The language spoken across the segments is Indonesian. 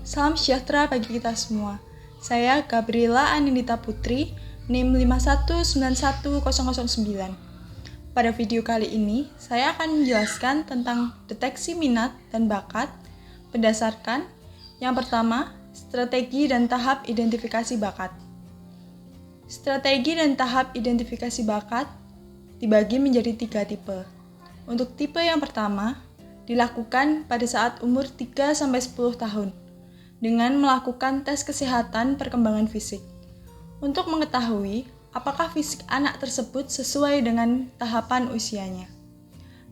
Salam sejahtera bagi kita semua. Saya Gabriela Anindita Putri, NIM 5191009. Pada video kali ini, saya akan menjelaskan tentang deteksi minat dan bakat berdasarkan yang pertama, strategi dan tahap identifikasi bakat. Strategi dan tahap identifikasi bakat dibagi menjadi 3 tipe. Untuk tipe yang pertama, dilakukan pada saat umur 3-10 tahun dengan melakukan tes kesehatan perkembangan fisik untuk mengetahui apakah fisik anak tersebut sesuai dengan tahapan usianya.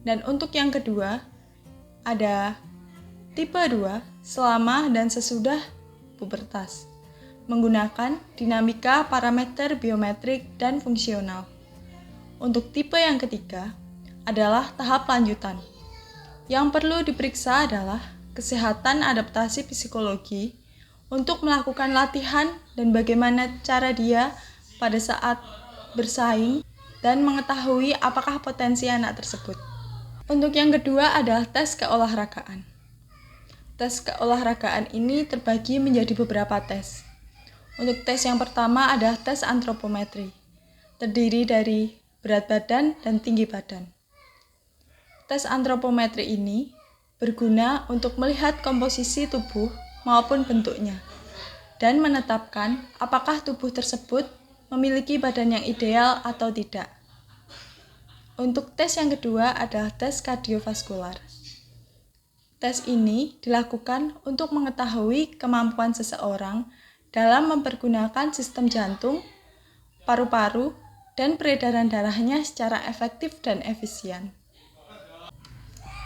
Dan untuk yang kedua, ada tipe 2 selama dan sesudah pubertas menggunakan dinamika parameter biometrik dan fungsional. Untuk tipe yang ketiga adalah tahap lanjutan. Yang perlu diperiksa adalah kesehatan adaptasi psikologi untuk melakukan latihan dan bagaimana cara dia pada saat bersaing dan mengetahui apakah potensi anak tersebut. Untuk yang kedua adalah tes keolahragaan. Tes keolahragaan ini terbagi menjadi beberapa tes. Untuk tes yang pertama adalah tes antropometri, terdiri dari berat badan dan tinggi badan. Tes antropometri ini berguna untuk melihat komposisi tubuh maupun bentuknya dan menetapkan apakah tubuh tersebut memiliki badan yang ideal atau tidak. Untuk tes yang kedua adalah tes kardiovaskular. Tes ini dilakukan untuk mengetahui kemampuan seseorang dalam mempergunakan sistem jantung, paru-paru, dan peredaran darahnya secara efektif dan efisien.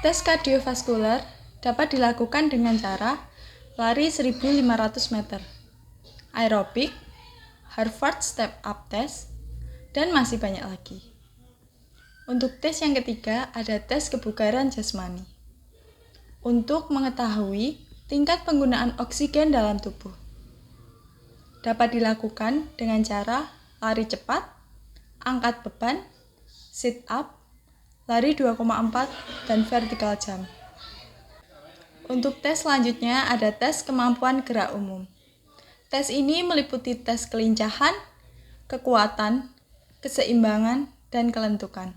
Tes kardiovaskular dapat dilakukan dengan cara lari 1.500 meter, aerobik, Harvard Step Up Test, dan masih banyak lagi. Untuk tes yang ketiga ada tes kebugaran jasmani. Untuk mengetahui tingkat penggunaan oksigen dalam tubuh. Dapat dilakukan dengan cara lari cepat, angkat beban, sit up, lari 2,4, dan vertical jump. Untuk tes selanjutnya ada tes kemampuan gerak umum. Tes ini meliputi tes kelincahan, kekuatan, keseimbangan, dan kelentukan.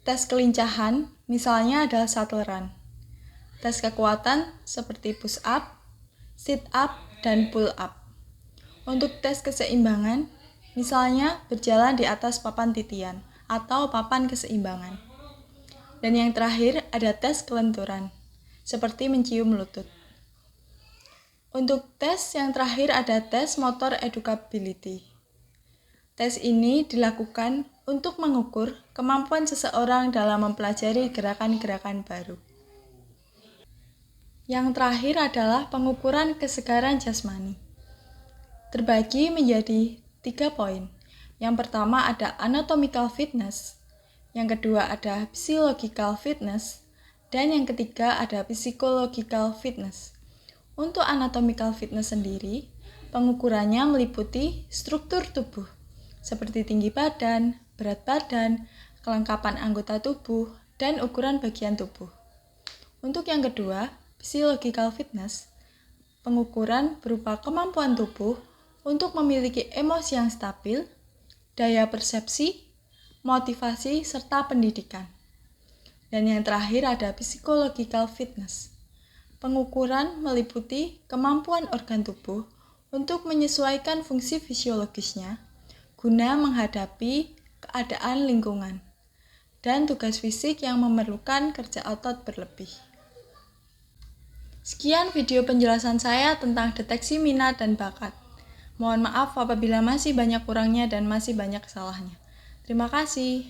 Tes kelincahan misalnya adalah shuttle run. Tes kekuatan seperti push up, sit up, dan pull up. Untuk tes keseimbangan, misalnya berjalan di atas papan titian atau papan keseimbangan. Dan yang terakhir ada tes kelenturan, seperti mencium lutut. Untuk tes yang terakhir ada tes motor educability. Tes ini dilakukan untuk mengukur kemampuan seseorang dalam mempelajari gerakan-gerakan baru. Yang terakhir adalah pengukuran kesegaran jasmani. Terbagi menjadi 3 poin. Yang pertama ada anatomical fitness, yang kedua ada physiological fitness, dan yang ketiga ada psychological fitness. Untuk anatomical fitness sendiri, pengukurannya meliputi struktur tubuh, seperti tinggi badan, berat badan, kelengkapan anggota tubuh, dan ukuran bagian tubuh. Untuk yang kedua, physiological fitness, pengukuran berupa kemampuan tubuh untuk memiliki emosi yang stabil, daya persepsi, motivasi, serta pendidikan. Dan yang terakhir ada psychological fitness. Pengukuran meliputi kemampuan organ tubuh untuk menyesuaikan fungsi fisiologisnya guna menghadapi keadaan lingkungan dan tugas fisik yang memerlukan kerja otot berlebih. Sekian video penjelasan saya tentang deteksi minat dan bakat. Mohon maaf apabila masih banyak kurangnya dan masih banyak kesalahannya. Terima kasih.